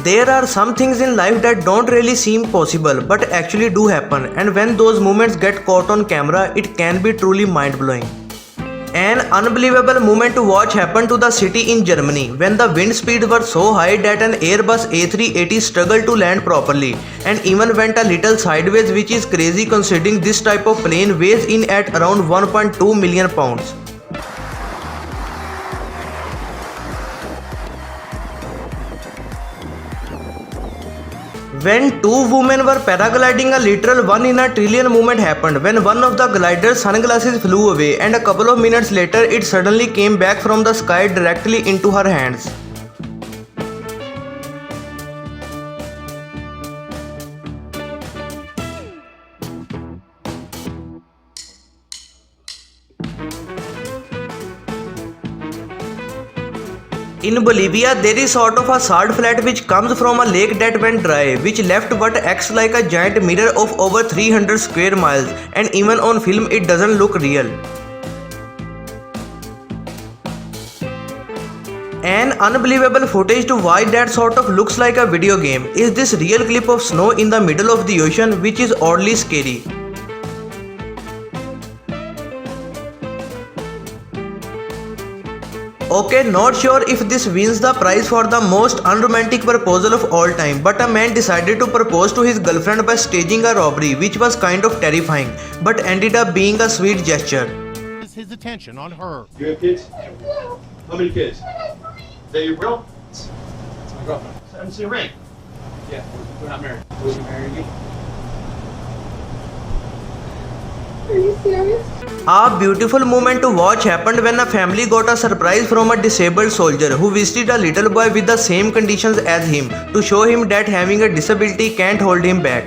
There are some things in life that don't really seem possible but actually do happen, and when those moments get caught on camera, it can be truly mind blowing. An unbelievable moment to watch happened to the city in Germany when the wind speeds were so high that an Airbus A380 struggled to land properly and even went a little sideways, which is crazy considering this type of plane weighs in at around 1.2 million pounds. When two women were paragliding, a literal 1 in a trillion moment happened when one of the glider's sunglasses flew away, and a couple of minutes later it suddenly came back from the sky directly into her hands. In Bolivia, there is sort of a salt flat which comes from a lake that went dry, which left what acts like a giant mirror of over 300 square miles, and even on film it doesn't look real. An unbelievable footage to watch that sort of looks like a video game is this real clip of snow in the middle of the ocean, which is oddly scary. Okay, not sure if this wins the prize for the most unromantic proposal of all time, but a man decided to propose to his girlfriend by staging a robbery, which was kind of terrifying, but ended up being a sweet gesture. His attention on her. You have kids? How many kids? Is that your girl? It's my girlfriend. I haven't seen a ring. Yeah, we're not married. Will you marry me? Are you serious? A beautiful moment to watch happened when a family got a surprise from a disabled soldier who visited a little boy with the same conditions as him to show him that having a disability can't hold him back.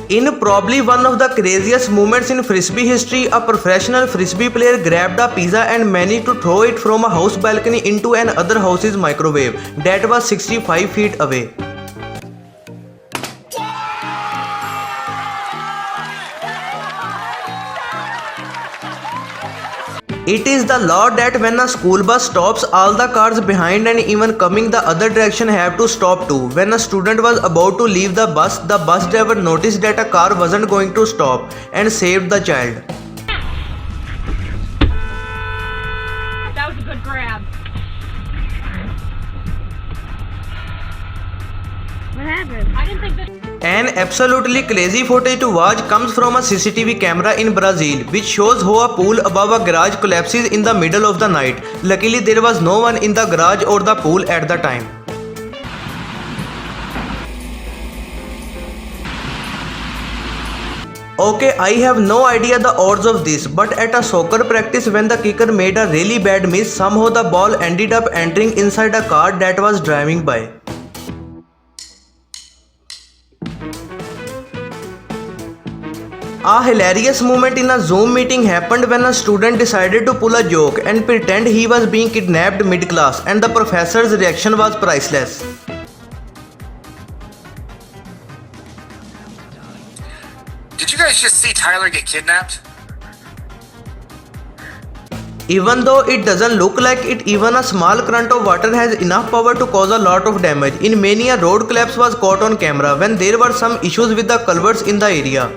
In probably one of the craziest moments in frisbee history, a professional frisbee player grabbed a pizza and managed to throw it from a house balcony into another house's microwave that was 65 feet away. It is the law that when a school bus stops, all the cars behind and even coming the other direction have to stop too. When a student was about to leave the bus driver noticed that a car wasn't going to stop and saved the child. That was a good grab. What happened? I didn't think that. An absolutely crazy footage to watch comes from a CCTV camera in Brazil, which shows how a pool above a garage collapses in the middle of the night. Luckily, there was no one in the garage or the pool at the time. Okay, I have no idea the odds of this, but at a soccer practice when the kicker made a really bad miss, somehow the ball ended up entering inside a car that was driving by. A hilarious moment in a Zoom meeting happened when a student decided to pull a joke and pretend he was being kidnapped mid-class, and the professor's reaction was priceless. Did you guys just see Tyler get kidnapped? Even though it doesn't look like it, even a small current of water has enough power to cause a lot of damage. In many a road collapse was caught on camera when there were some issues with the culverts in the area.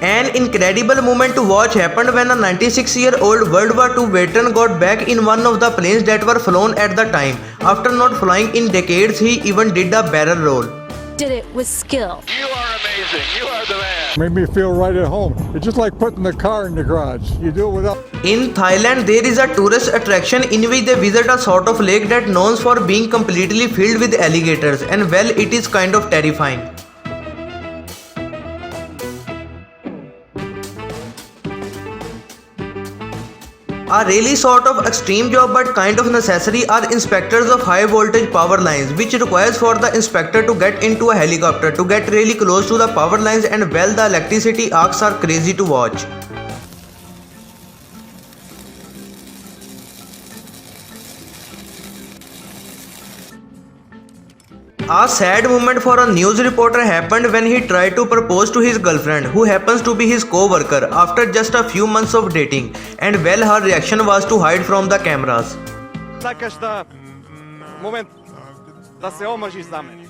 An incredible moment to watch happened when a 96-year-old World War II veteran got back in one of the planes that were flown at the time. After not flying in decades, he even did a barrel roll. Did it with skill. You are amazing. You are the man. Made me feel right at home. It's just like putting the car in the garage. You do it without... In Thailand, there is a tourist attraction in which they visit a sort of lake that known for being completely filled with alligators, and well, it is kind of terrifying. A really sort of extreme job but kind of necessary are inspectors of high voltage power lines, which requires for the inspector to get into a helicopter to get really close to the power lines, and well, the electricity arcs are crazy to watch. A sad moment for a news reporter happened when he tried to propose to his girlfriend, who happens to be his co-worker, after just a few months of dating, and well, her reaction was to hide from the cameras. Sakaš da moment da se omržiš za mene.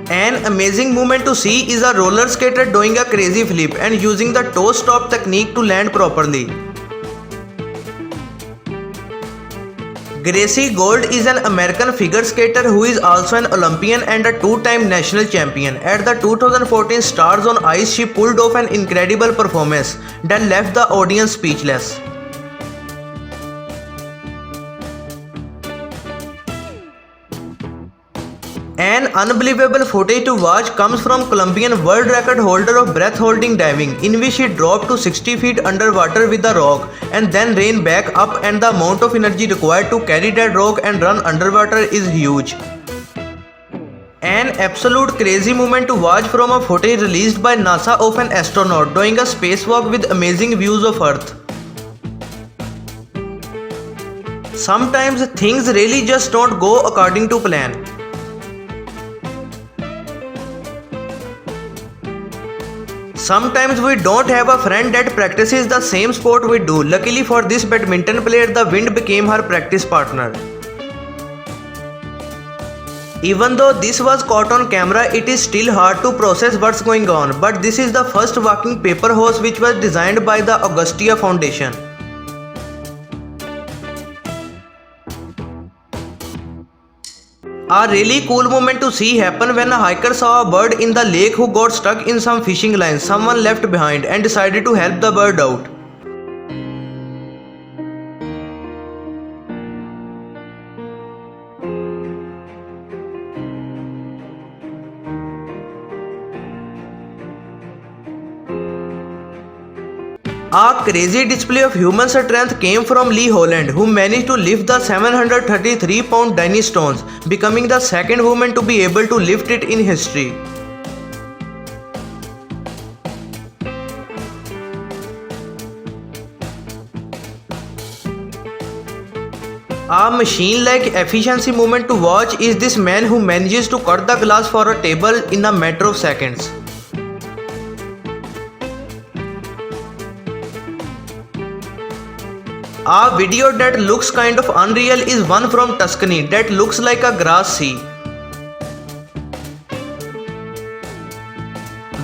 An amazing moment to see is a roller skater doing a crazy flip and using the toe stop technique to land properly. Gracie Gold is an American figure skater who is also an Olympian and a two-time national champion. At the 2014 Stars on Ice, she pulled off an incredible performance that left the audience speechless. An unbelievable footage to watch comes from Colombian world record holder of breath-holding diving, in which he dropped to 60 feet underwater with a rock and then ran back up, and the amount of energy required to carry that rock and run underwater is huge. An absolute crazy moment to watch from a footage released by NASA of an astronaut doing a spacewalk with amazing views of Earth. Sometimes things really just don't go according to plan. Sometimes we don't have a friend that practices the same sport we do. Luckily for this badminton player, the wind became her practice partner. Even though this was caught on camera, it is still hard to process what's going on. But this is the first walking paper horse which was designed by the Augustia Foundation. A really cool moment to see happened when a hiker saw a bird in the lake who got stuck in some fishing lines someone left behind and decided to help the bird out. A crazy display of human strength came from Lee Holland, who managed to lift the 733-pound Diney stones, becoming the second woman to be able to lift it in history. A machine-like efficiency moment to watch is this man who manages to cut the glass for a table in a matter of seconds. A video that looks kind of unreal is one from Tuscany that looks like a grass sea.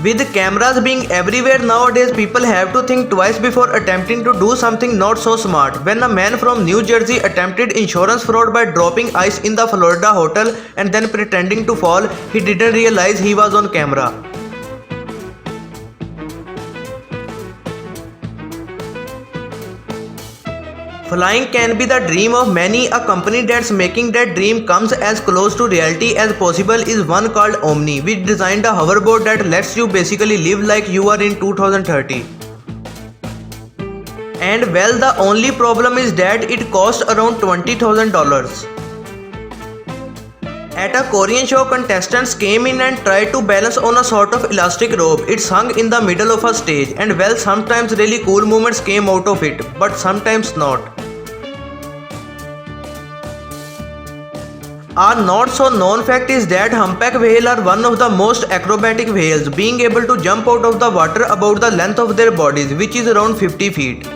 With cameras being everywhere nowadays, people have to think twice before attempting to do something not so smart. When a man from New Jersey attempted insurance fraud by dropping ice in the Florida hotel and then pretending to fall, he didn't realize he was on camera. Flying can be the dream of many. A company that's making that dream comes as close to reality as possible is one called Omni, which designed a hoverboard that lets you basically live like you are in 2030. And well, the only problem is that it costs around $20,000. At a Korean show, contestants came in and tried to balance on a sort of elastic rope. It's hung in the middle of a stage, and well, sometimes really cool moments came out of it, but sometimes not. A not so known fact is that humpback whales are one of the most acrobatic whales, being able to jump out of the water about the length of their bodies, which is around 50 feet.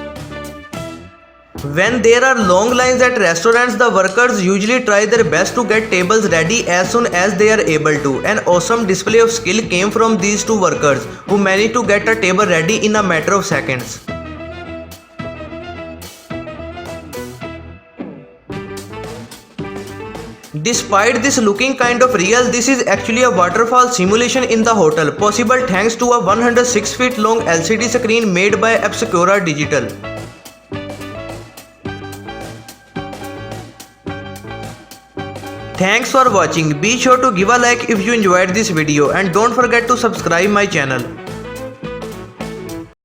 When there are long lines at restaurants, the workers usually try their best to get tables ready as soon as they are able to. An awesome display of skill came from these two workers, who managed to get a table ready in a matter of seconds. Despite this looking kind of real, this is actually a waterfall simulation in the hotel, possible thanks to a 106 feet long LCD screen made by Obscura Digital. Thanks for watching. Be sure to give a like if you enjoyed this video and don't forget to subscribe my channel.